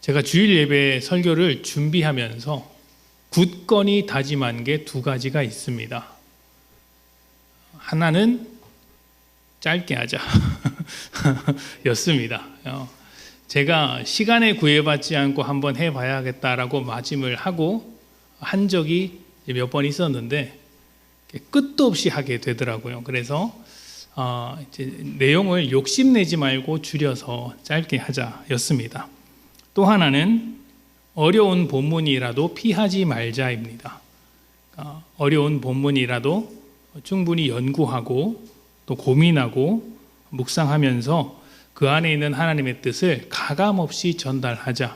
제가 주일 예배 설교를 준비하면서 굳건히 다짐한 게 두 가지가 있습니다. 하나는 짧게 하자 였습니다. 제가 시간에 구애받지 않고 한번 해봐야겠다라고 마짐을 하고 한 적이 몇 번 있었는데 끝도 없이 하게 되더라고요. 그래서 이제 내용을 욕심내지 말고 줄여서 짧게 하자였습니다. 또 하나는 어려운 본문이라도 피하지 말자입니다. 어려운 본문이라도 충분히 연구하고 또 고민하고 묵상하면서 그 안에 있는 하나님의 뜻을 가감없이 전달하자.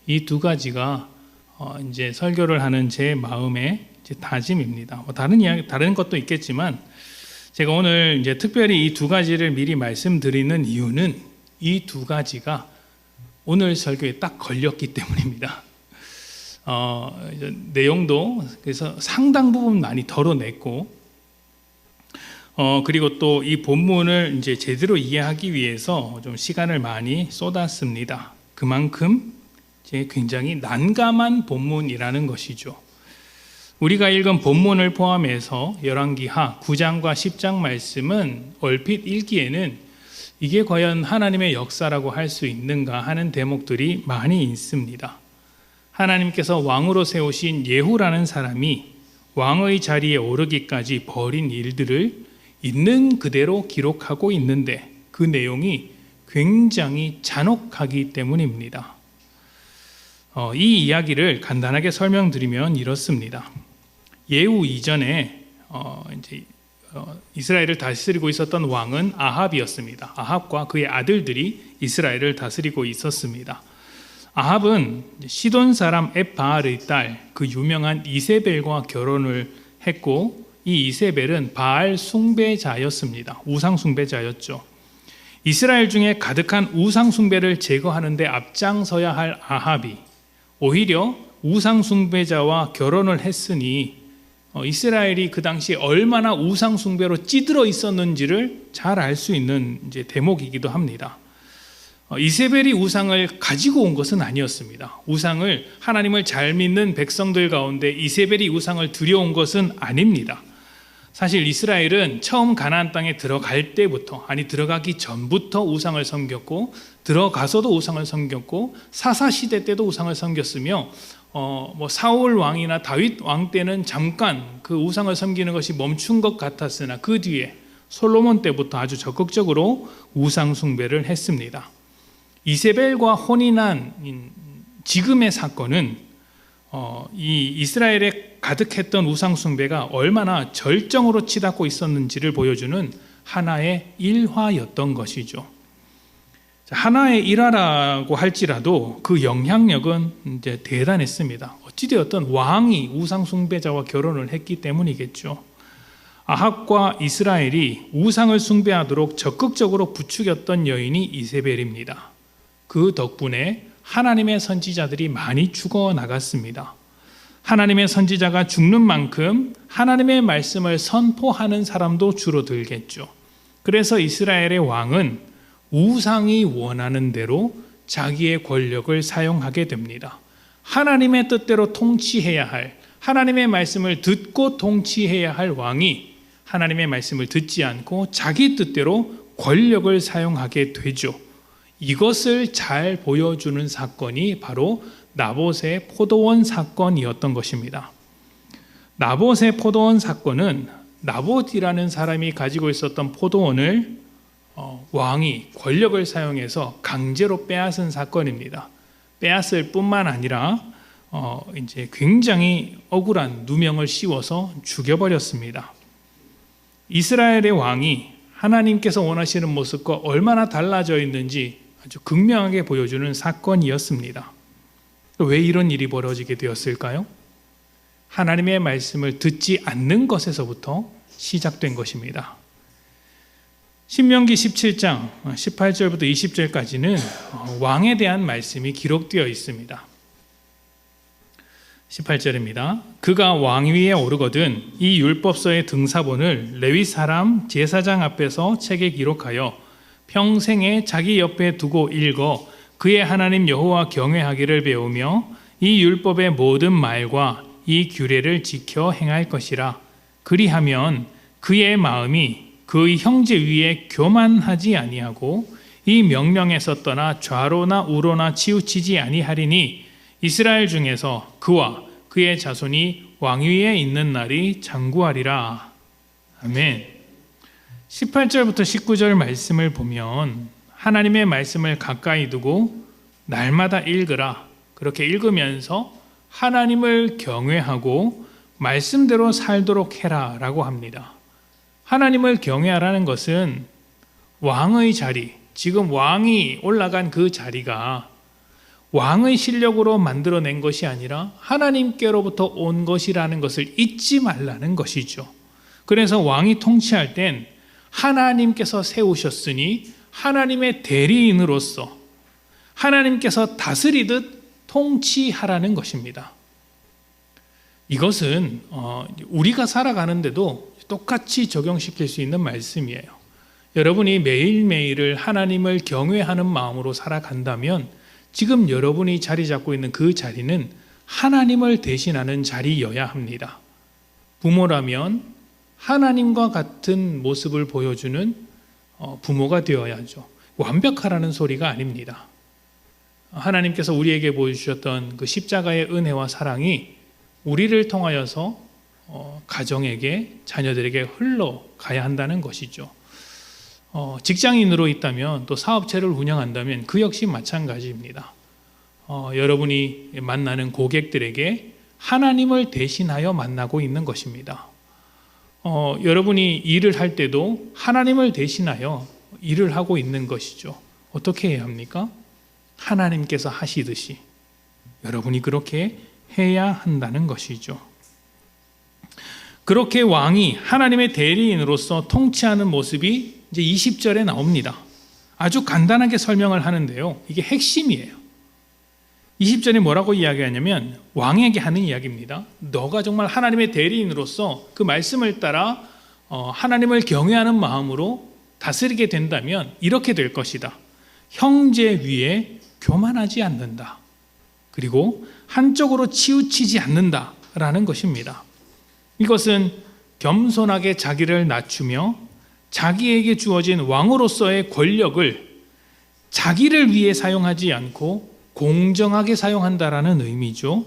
이 두 가지가 이제 설교를 하는 제 마음의 이제 다짐입니다. 다른 것도 있겠지만 제가 오늘 이제 특별히 이 두 가지를 미리 말씀드리는 이유는 이 두 가지가 오늘 설교에 딱 걸렸기 때문입니다. 내용도 그래서 상당 부분 많이 덜어냈고, 그리고 또 이 본문을 이제 제대로 이해하기 위해서 좀 시간을 많이 쏟았습니다. 그만큼 굉장히 난감한 본문이라는 것이죠. 우리가 읽은 본문을 포함해서 열왕기하 9장과 10장 말씀은 얼핏 읽기에는 이게 과연 하나님의 역사라고 할 수 있는가 하는 대목들이 많이 있습니다. 하나님께서 왕으로 세우신 예후라는 사람이 왕의 자리에 오르기까지 벌인 일들을 있는 그대로 기록하고 있는데 그 내용이 굉장히 잔혹하기 때문입니다. 이 이야기를 간단하게 설명드리면 이렇습니다. 예후 이전에 이스라엘을 다스리고 있었던 왕은 아합이었습니다. 아합과 그의 아들들이 이스라엘을 다스리고 있었습니다. 아합은 시돈 사람 엣바알의 딸 그 유명한 이세벨과 결혼을 했고, 이 이세벨은 바알 숭배자였습니다. 우상 숭배자였죠. 이스라엘 중에 가득한 우상 숭배를 제거하는 데 앞장서야 할 아합이 오히려 우상 숭배자와 결혼을 했으니 이스라엘이 그 당시 얼마나 우상 숭배로 찌들어 있었는지를 잘 알 수 있는 이제 대목이기도 합니다. 이세벨이 우상을 가지고 온 것은 아니었습니다. 우상을, 하나님을 잘 믿는 백성들 가운데 이세벨이 우상을 들여온 것은 아닙니다. 사실 이스라엘은 처음 가나안 땅에 들어갈 때부터, 들어가기 전부터 우상을 섬겼고, 들어가서도 우상을 섬겼고, 사사 시대 때도 우상을 섬겼으며, 사울 왕이나 다윗 왕 때는 잠깐 그 우상을 섬기는 것이 멈춘 것 같았으나 그 뒤에 솔로몬 때부터 아주 적극적으로 우상 숭배를 했습니다. 이세벨과 혼인한 지금의 사건은 이 이스라엘에 가득했던 우상 숭배가 얼마나 절정으로 치닫고 있었는지를 보여주는 하나의 일화였던 것이죠. 하나의 일화라고 할지라도 그 영향력은 이제 대단했습니다. 어찌되었든 왕이 우상 숭배자와 결혼을 했기 때문이겠죠. 아합과 이스라엘이 우상을 숭배하도록 적극적으로 부추겼던 여인이 이세벨입니다. 그 덕분에 하나님의 선지자들이 많이 죽어나갔습니다. 하나님의 선지자가 죽는 만큼 하나님의 말씀을 선포하는 사람도 줄어들겠죠. 그래서 이스라엘의 왕은 우상이 원하는 대로 자기의 권력을 사용하게 됩니다. 하나님의 뜻대로 통치해야 할, 하나님의 말씀을 듣고 통치해야 할 왕이 하나님의 말씀을 듣지 않고 자기 뜻대로 권력을 사용하게 되죠. 이것을 잘 보여주는 사건이 바로 나봇의 포도원 사건이었던 것입니다. 나봇의 포도원 사건은 나봇이라는 사람이 가지고 있었던 포도원을 왕이 권력을 사용해서 강제로 빼앗은 사건입니다. 빼앗을 뿐만 아니라 이제 굉장히 억울한 누명을 씌워서 죽여버렸습니다. 이스라엘의 왕이 하나님께서 원하시는 모습과 얼마나 달라져 있는지 아주 극명하게 보여주는 사건이었습니다. 왜 이런 일이 벌어지게 되었을까요? 하나님의 말씀을 듣지 않는 것에서부터 시작된 것입니다. 신명기 17장 18절부터 20절까지는 왕에 대한 말씀이 기록되어 있습니다. 18절입니다. 그가 왕위에 오르거든 이 율법서의 등사본을 레위 사람 제사장 앞에서 책에 기록하여 평생에 자기 옆에 두고 읽어 그의 하나님 여호와 경외하기를 배우며 이 율법의 모든 말과 이 규례를 지켜 행할 것이라. 그리하면 그의 마음이 그의 형제 위에 교만하지 아니하고 이 명령에서 떠나 좌로나 우로나 치우치지 아니하리니 이스라엘 중에서 그와 그의 자손이 왕위에 있는 날이 장구하리라. 아멘. 18절부터 19절 말씀을 보면 하나님의 말씀을 가까이 두고 날마다 읽으라. 그렇게 읽으면서 하나님을 경외하고 말씀대로 살도록 해라 라고 합니다. 하나님을 경외하라는 것은 왕의 자리, 지금 왕이 올라간 그 자리가 왕의 실력으로 만들어낸 것이 아니라 하나님께로부터 온 것이라는 것을 잊지 말라는 것이죠. 그래서 왕이 통치할 땐 하나님께서 세우셨으니 하나님의 대리인으로서 하나님께서 다스리듯 통치하라는 것입니다. 이것은 우리가 살아가는데도 똑같이 적용시킬 수 있는 말씀이에요. 여러분이 매일매일을 하나님을 경외하는 마음으로 살아간다면 지금 여러분이 자리 잡고 있는 그 자리는 하나님을 대신하는 자리여야 합니다. 부모라면 하나님과 같은 모습을 보여주는 부모가 되어야죠. 완벽하라는 소리가 아닙니다. 하나님께서 우리에게 보여주셨던 그 십자가의 은혜와 사랑이 우리를 통하여서 가정에게, 자녀들에게 흘러가야 한다는 것이죠. 직장인으로 있다면 또 사업체를 운영한다면 그 역시 마찬가지입니다. 여러분이 만나는 고객들에게 하나님을 대신하여 만나고 있는 것입니다. 여러분이 일을 할 때도 하나님을 대신하여 일을 하고 있는 것이죠. 어떻게 해야 합니까? 하나님께서 하시듯이 여러분이 그렇게 해야 한다는 것이죠. 그렇게 왕이 하나님의 대리인으로서 통치하는 모습이 이제 20절에 나옵니다. 아주 간단하게 설명을 하는데요. 이게 핵심이에요. 20절에 뭐라고 이야기하냐면 왕에게 하는 이야기입니다. 너가 정말 하나님의 대리인으로서 그 말씀을 따라 하나님을 경외하는 마음으로 다스리게 된다면 이렇게 될 것이다. 형제 위에 교만하지 않는다. 그리고 한쪽으로 치우치지 않는다라는 것입니다. 이것은 겸손하게 자기를 낮추며 자기에게 주어진 왕으로서의 권력을 자기를 위해 사용하지 않고 공정하게 사용한다라는 의미죠.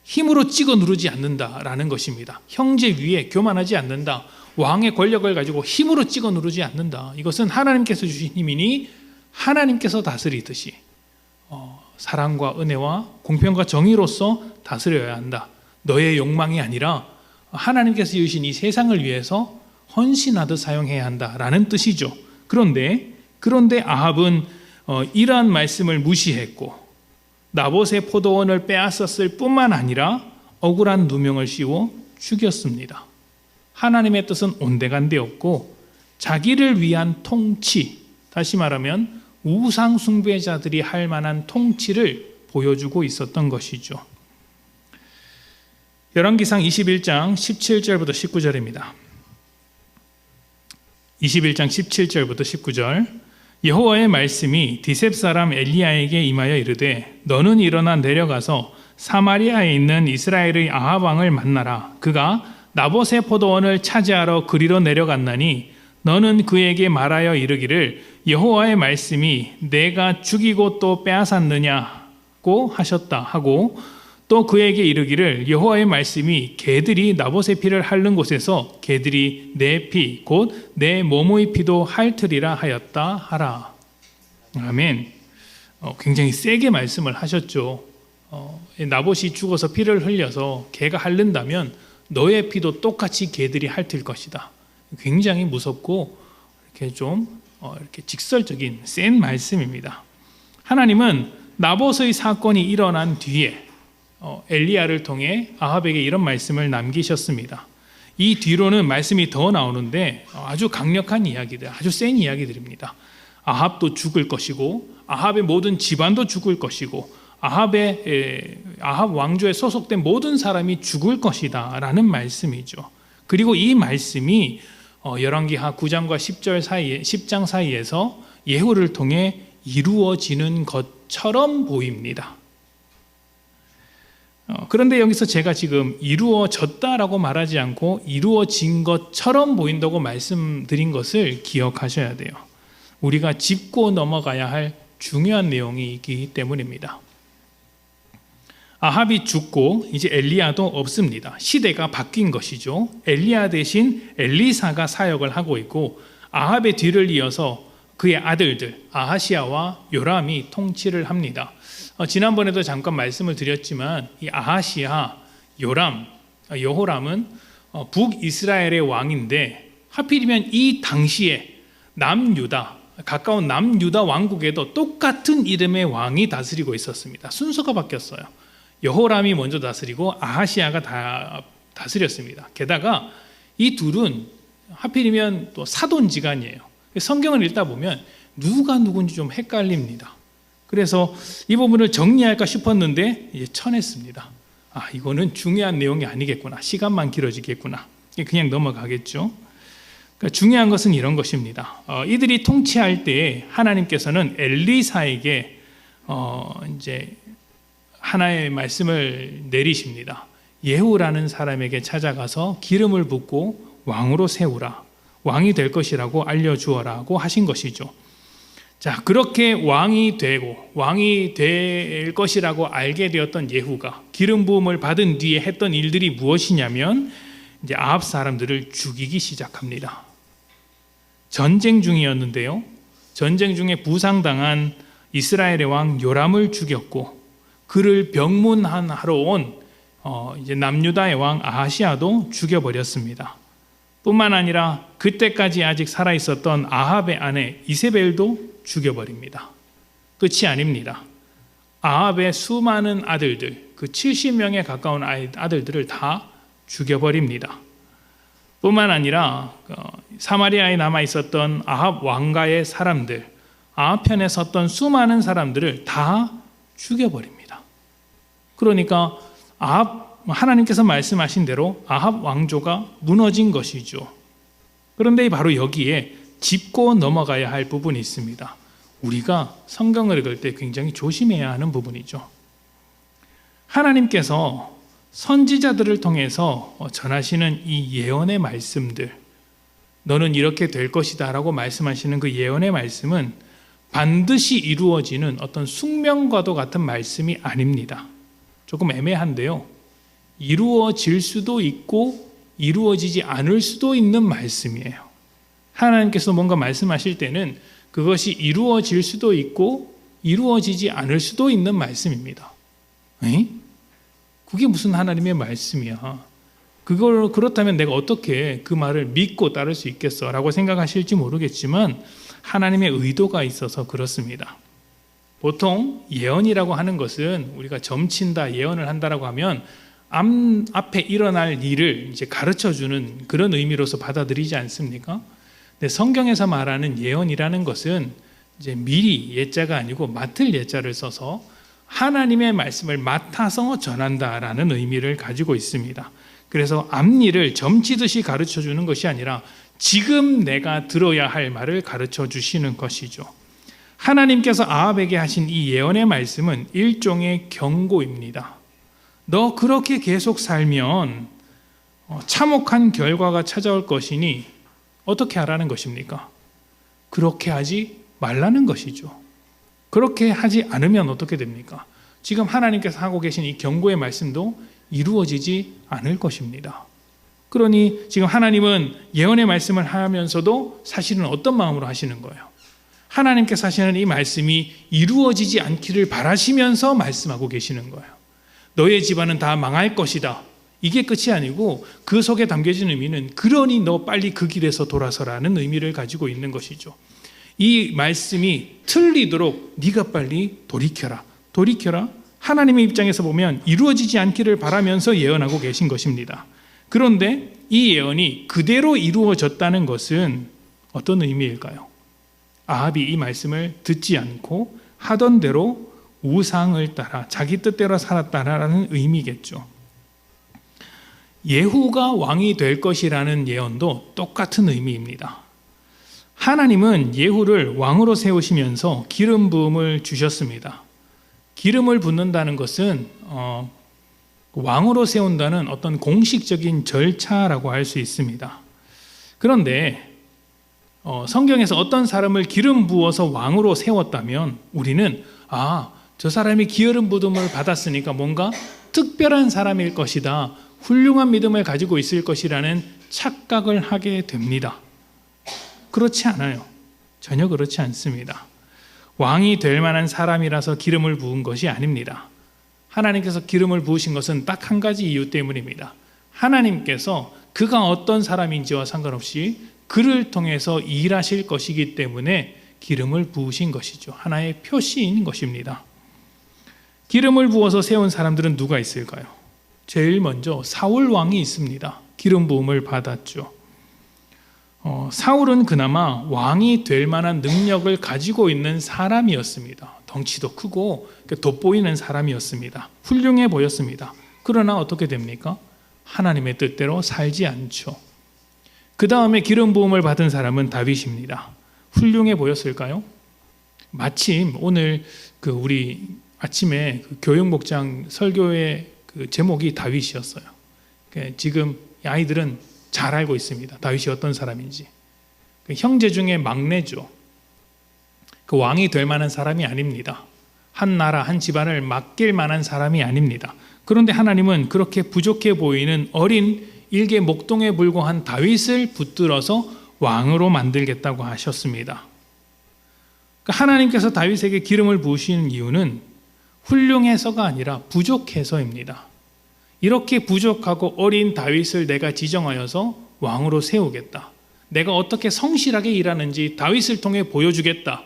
힘으로 찍어 누르지 않는다라는 것입니다. 형제 위에 교만하지 않는다. 왕의 권력을 가지고 힘으로 찍어 누르지 않는다. 이것은 하나님께서 주신 힘이니 하나님께서 다스리듯이 사랑과 은혜와 공평과 정의로서 다스려야 한다. 너의 욕망이 아니라 하나님께서 주신 이 세상을 위해서 헌신하듯 사용해야 한다라는 뜻이죠. 그런데 아합은 이러한 말씀을 무시했고 나봇의 포도원을 빼앗았을 뿐만 아니라 억울한 누명을 씌워 죽였습니다. 하나님의 뜻은 온데간데였고 자기를 위한 통치, 다시 말하면 우상 숭배자들이 할 만한 통치를 보여주고 있었던 것이죠. 열왕기상 21장 17절부터 19절입니다. 21장 17절부터 19절. 여호와의 말씀이 디셉 사람 엘리야에게 임하여 이르되 너는 일어나 내려가서 사마리아에 있는 이스라엘의 아합 왕을 만나라. 그가 나봇의 포도원을 차지하러 그리로 내려갔나니 너는 그에게 말하여 이르기를 여호와의 말씀이 내가 죽이고 또 빼앗았느냐고 하셨다 하고 또 그에게 이르기를 여호와의 말씀이 개들이 나봇의 피를 핥는 곳에서 개들이 내 피 곧 내 몸의 피도 핥으리라 하였다 하라. 아멘. 굉장히 세게 말씀을 하셨죠. 나봇이 죽어서 피를 흘려서 개가 핥는다면 너의 피도 똑같이 개들이 핥을 것이다. 굉장히 무섭고 이렇게 좀 이렇게 직설적인 센 말씀입니다. 하나님은 나봇의 사건이 일어난 뒤에 엘리야를 통해 아합에게 이런 말씀을 남기셨습니다. 이 뒤로는 말씀이 더 나오는데 아주 강력한 이야기들, 아주 센 이야기들입니다. 아합도 죽을 것이고 아합의 모든 집안도 죽을 것이고 아합 왕조에 소속된 모든 사람이 죽을 것이다 라는 말씀이죠. 그리고 이 말씀이 열왕기하 9장과 10장 사이에서 예후를 통해 이루어지는 것처럼 보입니다. 그런데 여기서 제가 지금 이루어졌다라고 말하지 않고 이루어진 것처럼 보인다고 말씀드린 것을 기억하셔야 돼요. 우리가 짚고 넘어가야 할 중요한 내용이 있기 때문입니다. 아합이 죽고 이제 엘리야도 없습니다. 시대가 바뀐 것이죠. 엘리야 대신 엘리사가 사역을 하고 있고 아합의 뒤를 이어서 그의 아들들 아하시야와 요람이 통치를 합니다. 지난번에도 잠깐 말씀을 드렸지만 이 아하시야, 요람, 여호람은 북이스라엘의 왕인데 하필이면 이 당시에 남유다, 가까운 남유다 왕국에도 똑같은 이름의 왕이 다스리고 있었습니다. 순서가 바뀌었어요. 여호람이 먼저 다스리고 아하시야가 다스렸습니다. 게다가 이 둘은 하필이면 또 사돈지간이에요. 성경을 읽다 보면 누가 누군지 좀 헷갈립니다. 그래서 이 부분을 정리할까 싶었는데 이제 쳐냈습니다. 이거는 중요한 내용이 아니겠구나. 시간만 길어지겠구나. 그냥 넘어가겠죠. 그러니까 중요한 것은 이런 것입니다. 이들이 통치할 때 하나님께서는 엘리사에게 이제 하나의 말씀을 내리십니다. 예후라는 사람에게 찾아가서 기름을 붓고 왕으로 세우라. 왕이 될 것이라고 알려주어라고 하신 것이죠. 자, 그렇게 왕이 되고 왕이 될 것이라고 알게 되었던 예후가 기름 부음을 받은 뒤에 했던 일들이 무엇이냐면 이제 아합 사람들을 죽이기 시작합니다. 전쟁 중이었는데요. 전쟁 중에 부상당한 이스라엘의 왕 요람을 죽였고 그를 병문안하러 온 이제 남유다의 왕 아하시야도 죽여버렸습니다. 뿐만 아니라 그때까지 아직 살아있었던 아합의 아내 이세벨도 죽여버립니다. 끝이 아닙니다. 아합의 수많은 아들들, 그 70명에 가까운 아들들을 다 죽여버립니다. 뿐만 아니라 사마리아에 남아있었던 아합 왕가의 사람들, 아합 편에 섰던 수많은 사람들을 다 죽여버립니다. 그러니까 하나님께서 말씀하신 대로 아합 왕조가 무너진 것이죠. 그런데 바로 여기에 짚고 넘어가야 할 부분이 있습니다. 우리가 성경을 읽을 때 굉장히 조심해야 하는 부분이죠. 하나님께서 선지자들을 통해서 전하시는 이 예언의 말씀들, 너는 이렇게 될 것이다 라고 말씀하시는 그 예언의 말씀은 반드시 이루어지는 어떤 숙명과도 같은 말씀이 아닙니다. 조금 애매한데요. 이루어질 수도 있고 이루어지지 않을 수도 있는 말씀이에요. 하나님께서 뭔가 말씀하실 때는 그것이 이루어질 수도 있고 이루어지지 않을 수도 있는 말씀입니다. 그게 무슨 하나님의 말씀이야? 그렇다면 내가 어떻게 그 말을 믿고 따를 수 있겠어? 라고 생각하실지 모르겠지만 하나님의 의도가 있어서 그렇습니다. 보통 예언이라고 하는 것은 우리가 점친다, 예언을 한다라고 하면 앞에 일어날 일을 이제 가르쳐주는 그런 의미로서 받아들이지 않습니까? 근데 성경에서 말하는 예언이라는 것은 이제 미리 예자가 아니고 맡을 예자를 써서 하나님의 말씀을 맡아서 전한다라는 의미를 가지고 있습니다. 그래서 앞일을 점치듯이 가르쳐 주는 것이 아니라 지금 내가 들어야 할 말을 가르쳐 주시는 것이죠. 하나님께서 아합에게 하신 이 예언의 말씀은 일종의 경고입니다. 너 그렇게 계속 살면 참혹한 결과가 찾아올 것이니 어떻게 하라는 것입니까? 그렇게 하지 말라는 것이죠. 그렇게 하지 않으면 어떻게 됩니까? 지금 하나님께서 하고 계신 이 경고의 말씀도 이루어지지 않을 것입니다. 그러니 지금 하나님은 예언의 말씀을 하면서도 사실은 어떤 마음으로 하시는 거예요? 하나님께서 하시는 이 말씀이 이루어지지 않기를 바라시면서 말씀하고 계시는 거예요. 너의 집안은 다 망할 것이다. 이게 끝이 아니고 그 속에 담겨진 의미는 그러니 너 빨리 그 길에서 돌아서라는 의미를 가지고 있는 것이죠. 이 말씀이 틀리도록 네가 빨리 돌이켜라. 하나님의 입장에서 보면 이루어지지 않기를 바라면서 예언하고 계신 것입니다. 그런데 이 예언이 그대로 이루어졌다는 것은 어떤 의미일까요? 아합이 이 말씀을 듣지 않고 하던 대로 우상을 따라 자기 뜻대로 살았다라는 의미겠죠. 예후가 왕이 될 것이라는 예언도 똑같은 의미입니다. 하나님은 예후를 왕으로 세우시면서 기름 부음을 주셨습니다. 기름을 붓는다는 것은 왕으로 세운다는 어떤 공식적인 절차라고 할 수 있습니다. 그런데 성경에서 어떤 사람을 기름 부어서 왕으로 세웠다면 우리는 저 사람이 기름 부음을 받았으니까 뭔가 특별한 사람일 것이다, 훌륭한 믿음을 가지고 있을 것이라는 착각을 하게 됩니다. 그렇지 않아요. 전혀 그렇지 않습니다. 왕이 될 만한 사람이라서 기름을 부은 것이 아닙니다. 하나님께서 기름을 부으신 것은 딱 한 가지 이유 때문입니다. 하나님께서 그가 어떤 사람인지와 상관없이 그를 통해서 일하실 것이기 때문에 기름을 부으신 것이죠. 하나의 표시인 것입니다. 기름을 부어서 세운 사람들은 누가 있을까요? 제일 먼저 사울 왕이 있습니다. 기름 부음을 받았죠. 사울은 그나마 왕이 될 만한 능력을 가지고 있는 사람이었습니다. 덩치도 크고 돋보이는 사람이었습니다. 훌륭해 보였습니다. 그러나 어떻게 됩니까? 하나님의 뜻대로 살지 않죠. 그 다음에 기름 부음을 받은 사람은 다윗입니다. 훌륭해 보였을까요? 마침 오늘 우리 아침에 교육목장 설교의 제목이 다윗이었어요. 지금 아이들은 잘 알고 있습니다. 다윗이 어떤 사람인지. 형제 중에 막내죠. 왕이 될 만한 사람이 아닙니다. 한 나라, 한 집안을 맡길 만한 사람이 아닙니다. 그런데 하나님은 그렇게 부족해 보이는 어린 일개 목동에 불과한 다윗을 붙들어서 왕으로 만들겠다고 하셨습니다. 하나님께서 다윗에게 기름을 부으시는 이유는 훌륭해서가 아니라 부족해서입니다. 이렇게 부족하고 어린 다윗을 내가 지정하여서 왕으로 세우겠다. 내가 어떻게 성실하게 일하는지 다윗을 통해 보여주겠다.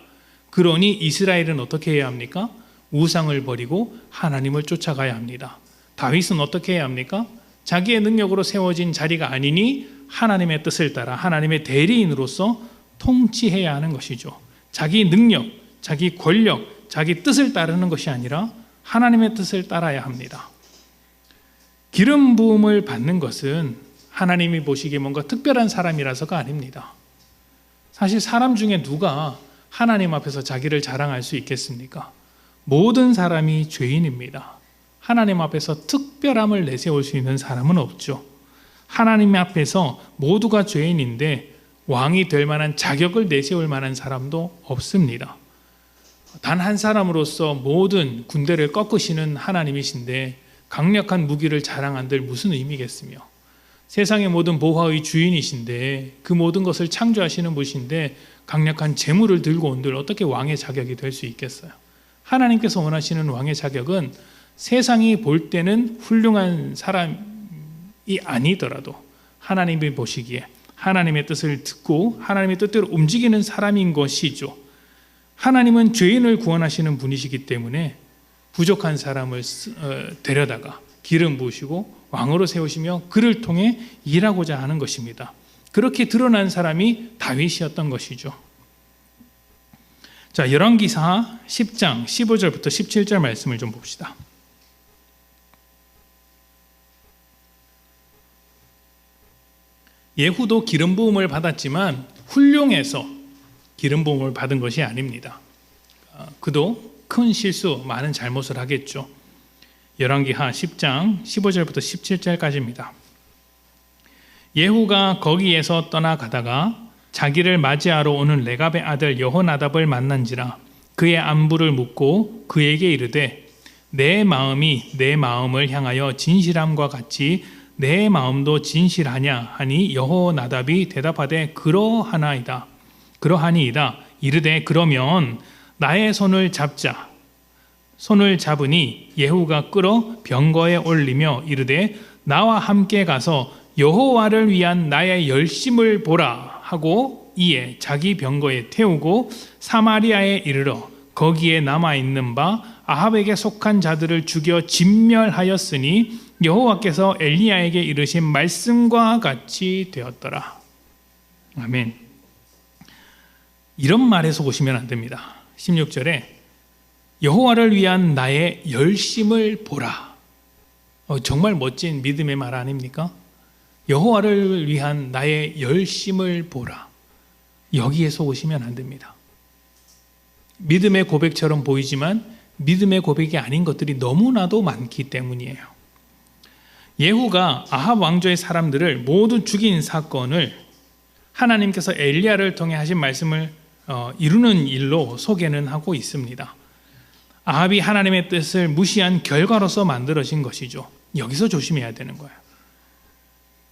그러니 이스라엘은 어떻게 해야 합니까? 우상을 버리고 하나님을 쫓아가야 합니다. 다윗은 어떻게 해야 합니까? 자기의 능력으로 세워진 자리가 아니니 하나님의 뜻을 따라 하나님의 대리인으로서 통치해야 하는 것이죠. 자기 능력, 자기 권력, 자기 뜻을 따르는 것이 아니라 하나님의 뜻을 따라야 합니다. 기름 부음을 받는 것은 하나님이 보시기에 뭔가 특별한 사람이라서가 아닙니다. 사실 사람 중에 누가 하나님 앞에서 자기를 자랑할 수 있겠습니까? 모든 사람이 죄인입니다. 하나님 앞에서 특별함을 내세울 수 있는 사람은 없죠. 하나님 앞에서 모두가 죄인인데 왕이 될 만한 자격을 내세울 만한 사람도 없습니다. 단 한 사람으로서 모든 군대를 꺾으시는 하나님이신데 강력한 무기를 자랑한들 무슨 의미겠으며, 세상의 모든 보화의 주인이신데 그 모든 것을 창조하시는 분이신데 강력한 재물을 들고 온들 어떻게 왕의 자격이 될 수 있겠어요? 하나님께서 원하시는 왕의 자격은 세상이 볼 때는 훌륭한 사람이 아니더라도 하나님이 보시기에 하나님의 뜻을 듣고 하나님의 뜻대로 움직이는 사람인 것이죠. 하나님은 죄인을 구원하시는 분이시기 때문에 부족한 사람을 데려다가 기름 부으시고 왕으로 세우시며 그를 통해 일하고자 하는 것입니다. 그렇게 드러난 사람이 다윗이었던 것이죠. 자, 열왕기하 10장 15절부터 17절 말씀을 좀 봅시다. 예후도 기름 부음을 받았지만 훌륭해서 기름 부음을 받은 것이 아닙니다. 그도 큰 실수, 많은 잘못을 하겠죠. 열왕기하 10장 15절부터 17절까지입니다. 예후가 거기에서 떠나가다가 자기를 맞이하러 오는 레갑의 아들 여호나답을 만난지라 그의 안부를 묻고 그에게 이르되 내 마음이 내 마음을 향하여 진실함과 같이 내 마음도 진실하냐 하니 여호나답이 대답하되 그러하나이다. 그러하니이다. 이르되 그러면 나의 손을 잡자. 손을 잡으니 예후가 끌어 병거에 올리며 이르되 나와 함께 가서 여호와를 위한 나의 열심을 보라 하고 이에 자기 병거에 태우고 사마리아에 이르러 거기에 남아있는 바 아합에게 속한 자들을 죽여 진멸하였으니 여호와께서 엘리야에게 이르신 말씀과 같이 되었더라. 아멘. 이런 말에서 보시면 안 됩니다. 16절에 여호와를 위한 나의 열심을 보라. 정말 멋진 믿음의 말 아닙니까? 여호와를 위한 나의 열심을 보라. 여기에 속으시면 안 됩니다. 믿음의 고백처럼 보이지만 믿음의 고백이 아닌 것들이 너무나도 많기 때문이에요. 예후가 아합 왕조의 사람들을 모두 죽인 사건을 하나님께서 엘리야를 통해 하신 말씀을 이루는 일로 소개는 하고 있습니다. 아합이 하나님의 뜻을 무시한 결과로서 만들어진 것이죠. 여기서 조심해야 되는 거예요.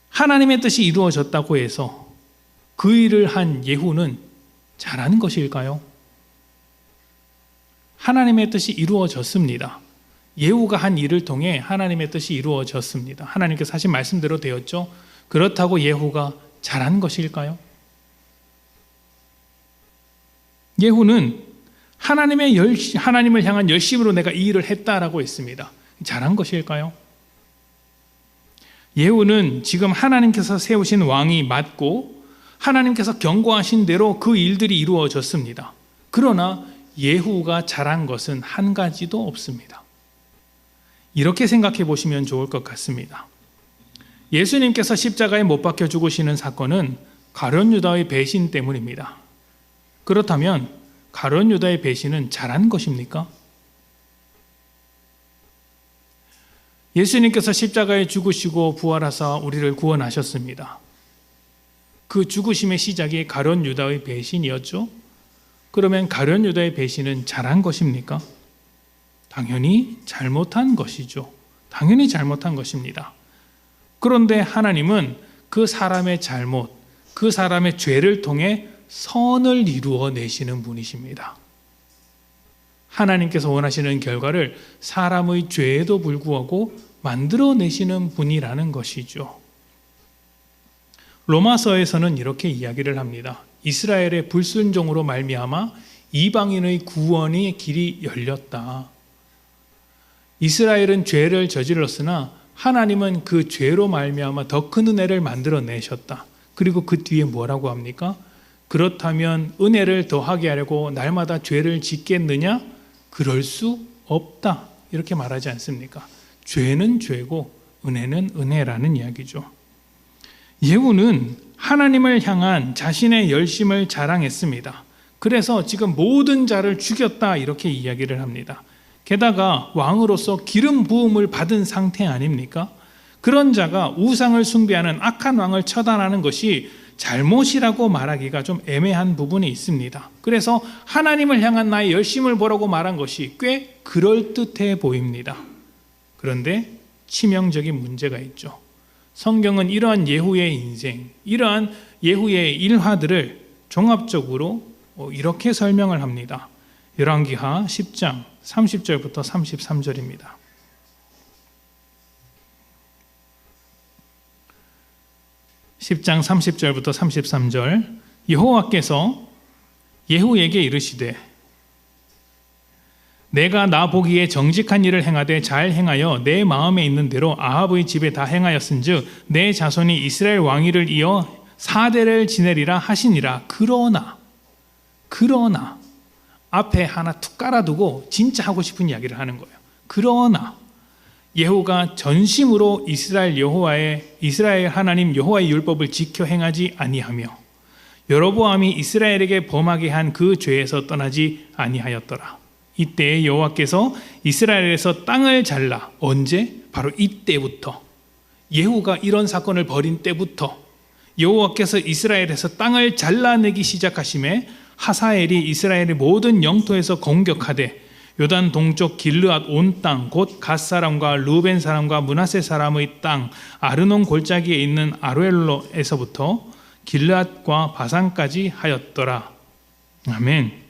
하나님의 뜻이 이루어졌다고 해서 그 일을 한 예후는 잘한 것일까요? 하나님의 뜻이 이루어졌습니다. 예후가 한 일을 통해 하나님의 뜻이 이루어졌습니다. 하나님께서 하신 말씀대로 되었죠. 그렇다고 예후가 잘한 것일까요? 예후는 하나님을 향한 열심으로 내가 이 일을 했다라고 했습니다. 잘한 것일까요? 예후는 지금 하나님께서 세우신 왕이 맞고 하나님께서 경고하신 대로 그 일들이 이루어졌습니다. 그러나 예후가 잘한 것은 한 가지도 없습니다. 이렇게 생각해 보시면 좋을 것 같습니다. 예수님께서 십자가에 못 박혀 죽으시는 사건은 가룟 유다의 배신 때문입니다. 그렇다면 가룟 유다의 배신은 잘한 것입니까? 예수님께서 십자가에 죽으시고 부활하사 우리를 구원하셨습니다. 그 죽으심의 시작이 가룟 유다의 배신이었죠. 그러면 가룟 유다의 배신은 잘한 것입니까? 당연히 잘못한 것이죠. 당연히 잘못한 것입니다. 그런데 하나님은 그 사람의 잘못, 그 사람의 죄를 통해 선을 이루어 내시는 분이십니다. 하나님께서 원하시는 결과를 사람의 죄에도 불구하고 만들어내시는 분이라는 것이죠. 로마서에서는 이렇게 이야기를 합니다. 이스라엘의 불순종으로 말미암아 이방인의 구원의 길이 열렸다. 이스라엘은 죄를 저질렀으나 하나님은 그 죄로 말미암아 더 큰 은혜를 만들어내셨다. 그리고 그 뒤에 뭐라고 합니까? 그렇다면 은혜를 더하게 하려고 날마다 죄를 짓겠느냐? 그럴 수 없다. 이렇게 말하지 않습니까? 죄는 죄고 은혜는 은혜라는 이야기죠. 예후는 하나님을 향한 자신의 열심을 자랑했습니다. 그래서 지금 모든 자를 죽였다 이렇게 이야기를 합니다. 게다가 왕으로서 기름 부음을 받은 상태 아닙니까? 그런 자가 우상을 숭배하는 악한 왕을 처단하는 것이 잘못이라고 말하기가 좀 애매한 부분이 있습니다. 그래서 하나님을 향한 나의 열심을 보라고 말한 것이 꽤 그럴듯해 보입니다. 그런데 치명적인 문제가 있죠. 성경은 이러한 예후의 인생, 이러한 예후의 일화들을 종합적으로 이렇게 설명을 합니다. 열왕기하 10장 30절부터 33절입니다. 10장 30절부터 33절 여호와께서 예후에게 이르시되 내가 나 보기에 정직한 일을 행하되 잘 행하여 내 마음에 있는 대로 아합의 집에 다 행하였은즉 내 자손이 이스라엘 왕위를 이어 4대를 지내리라 하시니라. 그러나 앞에 하나 툭 깔아두고 진짜 하고 싶은 이야기를 하는 거예요. 그러나 예후가 전심으로 이스라엘 하나님 여호와의 율법을 지켜 행하지 아니하며 여로보암이 이스라엘에게 범하게 한 그 죄에서 떠나지 아니하였더라. 이때 여호와께서 이스라엘에서 땅을 잘라. 언제? 바로 이때부터. 예후가 이런 사건을 벌인 때부터 여호와께서 이스라엘에서 땅을 잘라내기 시작하심에 하사엘이 이스라엘의 모든 영토에서 공격하되 요단 동쪽 길르앗 온 땅 곧 갓 사람과 루벤 사람과 므낫세 사람의 땅 아르논 골짜기에 있는 아로엘로에서부터 길르앗과 바산까지 하였더라. 아멘.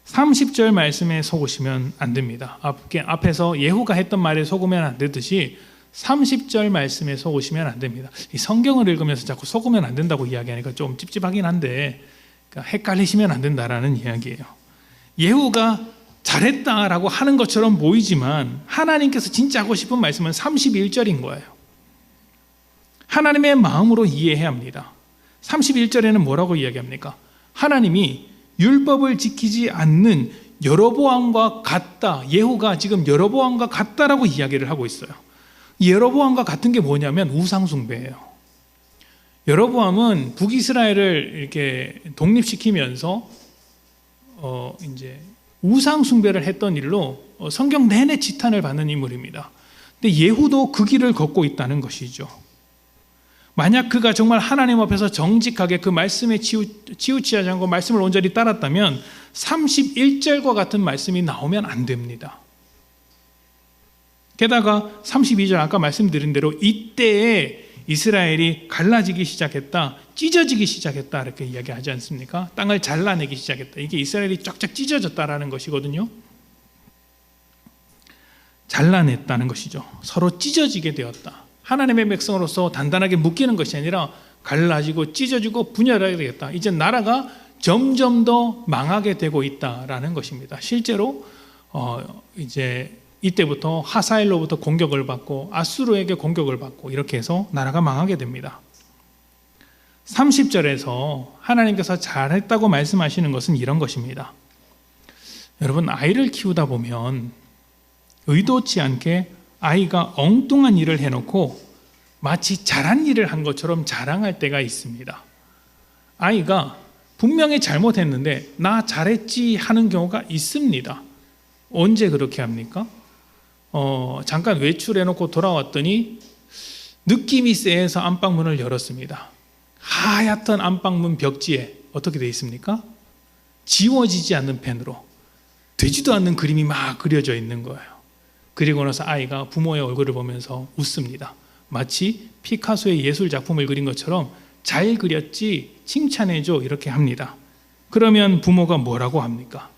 30절 말씀에 속으시면 안 됩니다. 앞에서 예후가 했던 말에 속으면 안 되듯이 30절 말씀에 속으시면 안 됩니다. 이 성경을 읽으면서 자꾸 속으면 안 된다고 이야기하니까 좀 찝찝하긴 한데 그러니까 헷갈리시면 안 된다라는 이야기예요. 예후가 잘했다라고 하는 것처럼 보이지만 하나님께서 진짜 하고 싶은 말씀은 31절인 거예요. 하나님의 마음으로 이해해야 합니다. 31절에는 뭐라고 이야기합니까? 하나님이 율법을 지키지 않는 여로보암과 같다. 예후가 지금 여로보암과 같다라고 이야기를 하고 있어요. 여로보암과 같은 게 뭐냐면 우상 숭배예요. 여로보암은 북이스라엘을 이렇게 독립시키면서 이제 우상 숭배를 했던 일로 성경 내내 지탄을 받는 인물입니다. 근데 예후도 그 길을 걷고 있다는 것이죠. 만약 그가 정말 하나님 앞에서 정직하게 그 말씀에 치우치지 않고 말씀을 온전히 따랐다면 31절과 같은 말씀이 나오면 안 됩니다. 게다가 32절 아까 말씀드린 대로 이때에 이스라엘이 갈라지기 시작했다, 찢어지기 시작했다 이렇게 이야기하지 않습니까? 땅을 잘라내기 시작했다. 이게 이스라엘이 쫙쫙 찢어졌다라는 것이거든요. 잘라냈다는 것이죠. 서로 찢어지게 되었다. 하나님의 백성으로서 단단하게 묶이는 것이 아니라 갈라지고 찢어지고 분열하게 되겠다. 이제 나라가 점점 더 망하게 되고 있다라는 것입니다. 실제로 이제 이때부터 하사엘로부터 공격을 받고 아수르에게 공격을 받고 이렇게 해서 나라가 망하게 됩니다. 30절에서 하나님께서 잘했다고 말씀하시는 것은 이런 것입니다. 여러분, 아이를 키우다 보면 의도치 않게 아이가 엉뚱한 일을 해놓고 마치 잘한 일을 한 것처럼 자랑할 때가 있습니다. 아이가 분명히 잘못했는데 나 잘했지 하는 경우가 있습니다. 언제 그렇게 합니까? 잠깐 외출해놓고 돌아왔더니 느낌이 쎄해서 안방문을 열었습니다. 하얗던 안방문 벽지에 어떻게 되어 있습니까? 지워지지 않는 펜으로 되지도 않는 그림이 막 그려져 있는 거예요. 그리고 나서 아이가 부모의 얼굴을 보면서 웃습니다. 마치 피카소의 예술 작품을 그린 것처럼 잘 그렸지, 칭찬해줘 이렇게 합니다. 그러면 부모가 뭐라고 합니까?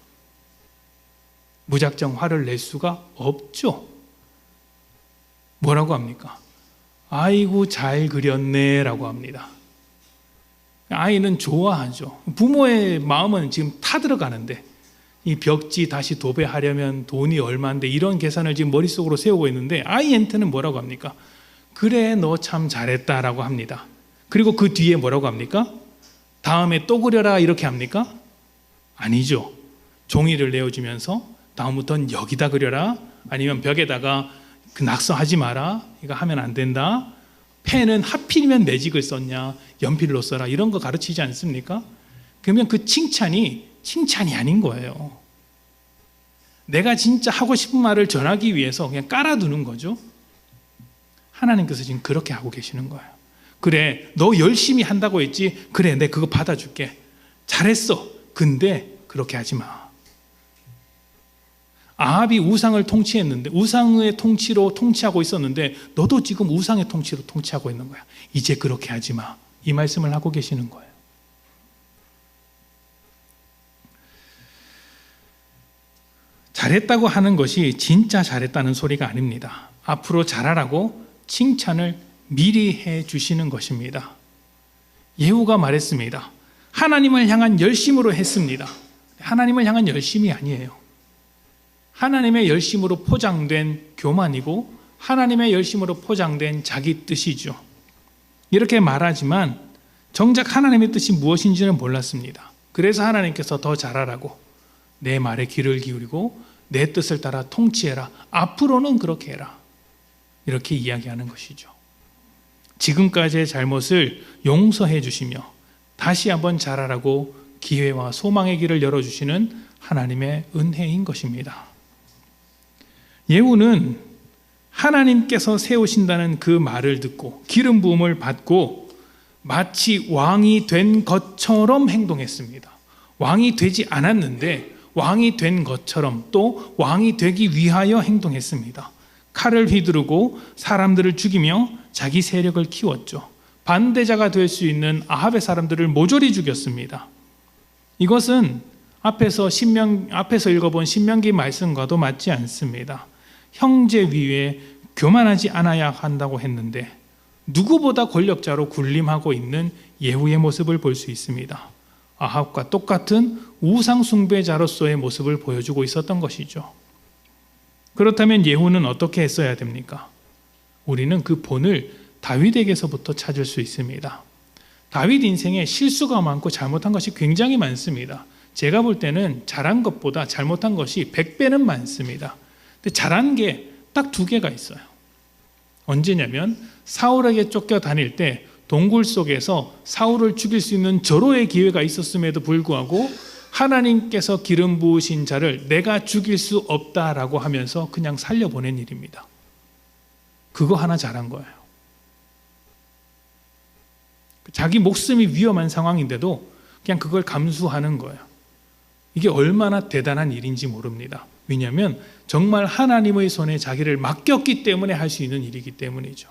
무작정 화를 낼 수가 없죠. 뭐라고 합니까? 아이고 잘 그렸네 라고 합니다. 아이는 좋아하죠. 부모의 마음은 지금 타들어가는데 이 벽지 다시 도배하려면 돈이 얼마인데 이런 계산을 지금 머릿속으로 세우고 있는데 아이한테는 뭐라고 합니까? 그래 너 참 잘했다라고 합니다. 그리고 그 뒤에 뭐라고 합니까? 다음에 또 그려라 이렇게 합니까? 아니죠. 종이를 내어주면서 다음부터는 여기다 그려라, 아니면 벽에다가 그 낙서하지 마라, 이거 하면 안 된다, 펜은 하필이면 매직을 썼냐, 연필로 써라, 이런 거 가르치지 않습니까? 그러면 그 칭찬이 아닌 거예요. 내가 진짜 하고 싶은 말을 전하기 위해서 그냥 깔아두는 거죠. 하나님께서 지금 그렇게 하고 계시는 거예요. 그래 너 열심히 한다고 했지, 그래 내가 그거 받아줄게, 잘했어, 근데 그렇게 하지 마. 아합이 우상을 통치했는데, 우상의 통치로 통치하고 있었는데 너도 지금 우상의 통치로 통치하고 있는 거야. 이제 그렇게 하지 마. 이 말씀을 하고 계시는 거예요. 잘했다고 하는 것이 진짜 잘했다는 소리가 아닙니다. 앞으로 잘하라고 칭찬을 미리 해 주시는 것입니다. 예후가 말했습니다. 하나님을 향한 열심으로 했습니다. 하나님을 향한 열심이 아니에요. 하나님의 열심으로 포장된 교만이고 하나님의 열심으로 포장된 자기 뜻이죠. 이렇게 말하지만 정작 하나님의 뜻이 무엇인지는 몰랐습니다. 그래서 하나님께서 더 잘하라고 내 말에 귀를 기울이고 내 뜻을 따라 통치해라, 앞으로는 그렇게 해라, 이렇게 이야기하는 것이죠. 지금까지의 잘못을 용서해 주시며 다시 한번 잘하라고 기회와 소망의 길을 열어주시는 하나님의 은혜인 것입니다. 예후는 하나님께서 세우신다는 그 말을 듣고 기름 부음을 받고 마치 왕이 된 것처럼 행동했습니다. 왕이 되지 않았는데 왕이 된 것처럼, 또 왕이 되기 위하여 행동했습니다. 칼을 휘두르고 사람들을 죽이며 자기 세력을 키웠죠. 반대자가 될 수 있는 아합의 사람들을 모조리 죽였습니다. 이것은 앞에서 읽어본 신명기 말씀과도 맞지 않습니다. 형제 위에 교만하지 않아야 한다고 했는데 누구보다 권력자로 군림하고 있는 예후의 모습을 볼 수 있습니다. 아합과 똑같은 우상 숭배자로서의 모습을 보여주고 있었던 것이죠. 그렇다면 예후는 어떻게 했어야 됩니까? 우리는 그 본을 다윗에게서부터 찾을 수 있습니다. 다윗 인생에 실수가 많고 잘못한 것이 굉장히 많습니다. 제가 볼 때는 잘한 것보다 잘못한 것이 100배는 많습니다. 근데 잘한 게 딱 2개가 있어요. 언제냐면 사울에게 쫓겨 다닐 때 동굴 속에서 사울을 죽일 수 있는 절호의 기회가 있었음에도 불구하고 하나님께서 기름 부으신 자를 내가 죽일 수 없다라고 하면서 그냥 살려보낸 일입니다. 그거 하나 잘한 거예요. 자기 목숨이 위험한 상황인데도 그냥 그걸 감수하는 거예요. 이게 얼마나 대단한 일인지 모릅니다. 왜냐하면 정말 하나님의 손에 자기를 맡겼기 때문에 할 수 있는 일이기 때문이죠.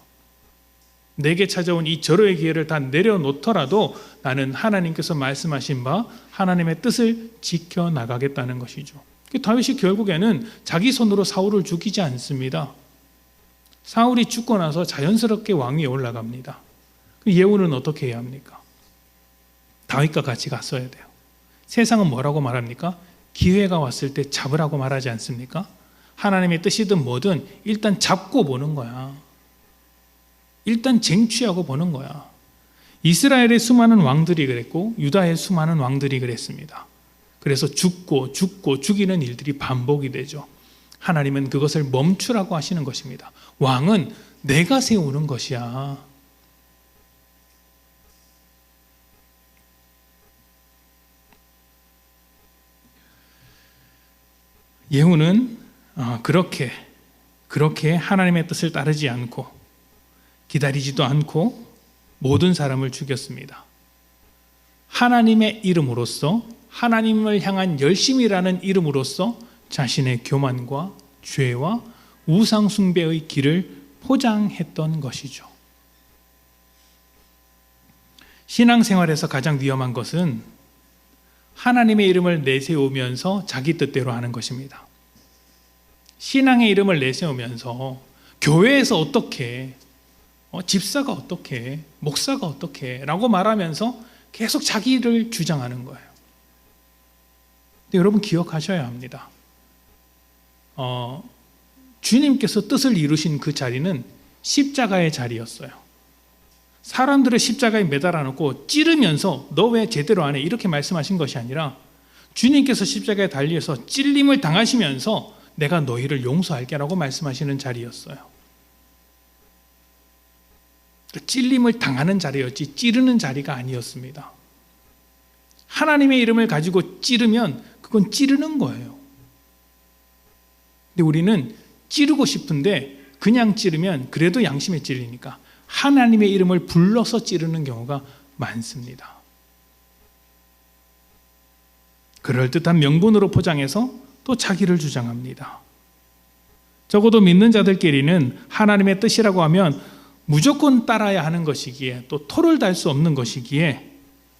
내게 찾아온 이 절호의 기회를 다 내려놓더라도 나는 하나님께서 말씀하신 바 하나님의 뜻을 지켜나가겠다는 것이죠. 다윗이 결국에는 자기 손으로 사울을 죽이지 않습니다. 사울이 죽고 나서 자연스럽게 왕위에 올라갑니다. 예후는 어떻게 해야 합니까? 다윗과 같이 갔어야 돼요. 세상은 뭐라고 말합니까? 기회가 왔을 때 잡으라고 말하지 않습니까? 하나님의 뜻이든 뭐든 일단 잡고 보는 거야. 일단 쟁취하고 보는 거야. 이스라엘의 수많은 왕들이 그랬고 유다의 수많은 왕들이 그랬습니다. 그래서 죽고 죽이는 일들이 반복이 되죠. 하나님은 그것을 멈추라고 하시는 것입니다. 왕은 내가 세우는 것이야. 예후는 그렇게 하나님의 뜻을 따르지 않고 기다리지도 않고 모든 사람을 죽였습니다. 하나님의 이름으로써 하나님을 향한 열심이라는 이름으로써 자신의 교만과 죄와 우상 숭배의 길을 포장했던 것이죠. 신앙생활에서 가장 위험한 것은 하나님의 이름을 내세우면서 자기 뜻대로 하는 것입니다. 신앙의 이름을 내세우면서 교회에서 어떻게, 집사가 어떻게, 목사가 어떻게 라고 말하면서 계속 자기를 주장하는 거예요. 근데 여러분 기억하셔야 합니다. 주님께서 뜻을 이루신 그 자리는 십자가의 자리였어요. 사람들을 십자가에 매달아 놓고 찌르면서 너 왜 제대로 안 해? 이렇게 말씀하신 것이 아니라 주님께서 십자가에 달려서 찔림을 당하시면서 내가 너희를 용서할게 라고 말씀하시는 자리였어요. 찔림을 당하는 자리였지 찌르는 자리가 아니었습니다. 하나님의 이름을 가지고 찌르면 그건 찌르는 거예요. 근데 우리는 찌르고 싶은데 그냥 찌르면 그래도 양심에 찔리니까 하나님의 이름을 불러서 찌르는 경우가 많습니다. 그럴듯한 명분으로 포장해서 또 자기를 주장합니다. 적어도 믿는 자들끼리는 하나님의 뜻이라고 하면 무조건 따라야 하는 것이기에 또 토를 달 수 없는 것이기에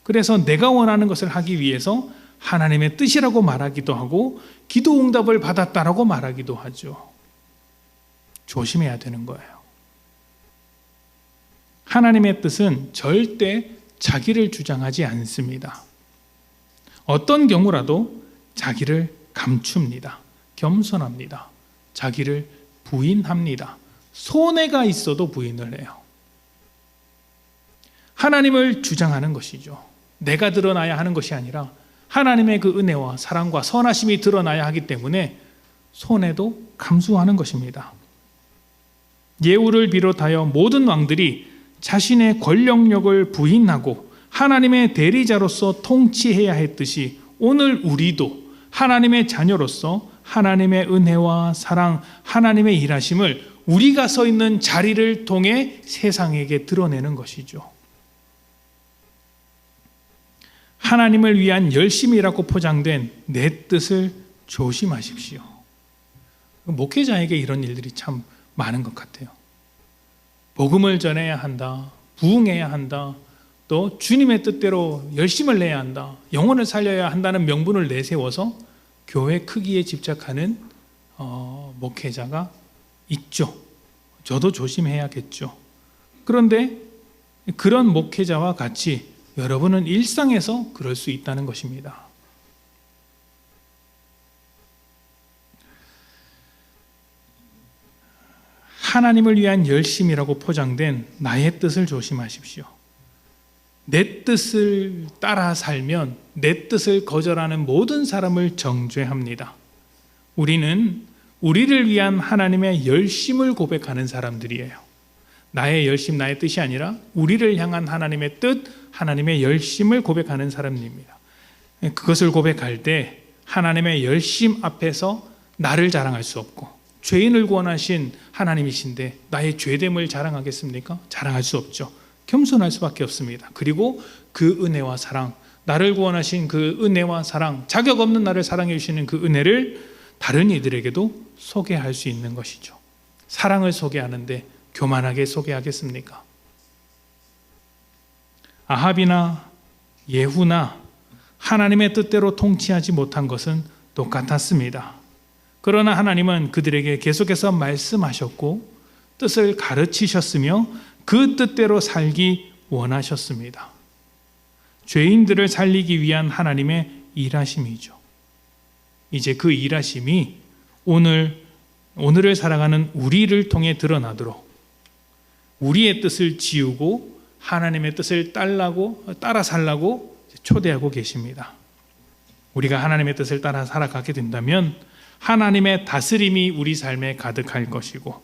그래서 내가 원하는 것을 하기 위해서 하나님의 뜻이라고 말하기도 하고 기도 응답을 받았다라고 말하기도 하죠. 조심해야 되는 거예요. 하나님의 뜻은 절대 자기를 주장하지 않습니다. 어떤 경우라도 자기를 감춥니다. 겸손합니다. 자기를 부인합니다. 손해가 있어도 부인을 해요. 하나님을 주장하는 것이죠. 내가 드러나야 하는 것이 아니라 하나님의 그 은혜와 사랑과 선하심이 드러나야 하기 때문에 손해도 감수하는 것입니다. 예후를 비롯하여 모든 왕들이 자신의 권력력을 부인하고 하나님의 대리자로서 통치해야 했듯이 오늘 우리도 하나님의 자녀로서 하나님의 은혜와 사랑, 하나님의 일하심을 우리가 서 있는 자리를 통해 세상에게 드러내는 것이죠. 하나님을 위한 열심이라고 포장된 내 뜻을 조심하십시오. 목회자에게 이런 일들이 참 많은 것 같아요. 복음을 전해야 한다, 부흥해야 한다, 또 주님의 뜻대로 열심을 내야 한다, 영혼을 살려야 한다는 명분을 내세워서 교회 크기에 집착하는 목회자가 있죠. 저도 조심해야겠죠. 그런데 그런 목회자와 같이 여러분은 일상에서 그럴 수 있다는 것입니다. 하나님을 위한 열심이라고 포장된 나의 뜻을 조심하십시오. 내 뜻을 따라 살면 내 뜻을 거절하는 모든 사람을 정죄합니다. 우리는 우리를 위한 하나님의 열심을 고백하는 사람들이에요. 나의 열심, 나의 뜻이 아니라 우리를 향한 하나님의 뜻, 하나님의 열심을 고백하는 사람입니다. 그것을 고백할 때 하나님의 열심 앞에서 나를 자랑할 수 없고, 죄인을 구원하신 하나님이신데 나의 죄됨을 자랑하겠습니까? 자랑할 수 없죠. 겸손할 수밖에 없습니다. 그리고 그 은혜와 사랑, 나를 구원하신 그 은혜와 사랑, 자격 없는 나를 사랑해 주시는 그 은혜를 다른 이들에게도 소개할 수 있는 것이죠. 사랑을 소개하는데 교만하게 소개하겠습니까? 아합이나 예후나 하나님의 뜻대로 통치하지 못한 것은 똑같았습니다. 그러나 하나님은 그들에게 계속해서 말씀하셨고 뜻을 가르치셨으며 그 뜻대로 살기 원하셨습니다. 죄인들을 살리기 위한 하나님의 일하심이죠. 이제 그 일하심이 오늘을 살아가는 우리를 통해 드러나도록 우리의 뜻을 지우고 하나님의 뜻을 따라 살라고 초대하고 계십니다. 우리가 하나님의 뜻을 따라 살아가게 된다면 하나님의 다스림이 우리 삶에 가득할 것이고,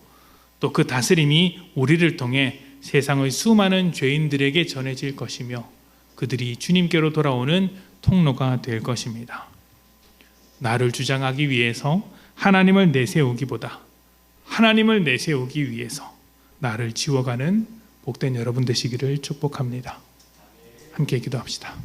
또 그 다스림이 우리를 통해 세상의 수많은 죄인들에게 전해질 것이며 그들이 주님께로 돌아오는 통로가 될 것입니다. 나를 주장하기 위해서 하나님을 내세우기보다 하나님을 내세우기 위해서 나를 지워가는 복된 여러분 되시기를 축복합니다. 함께 기도합시다.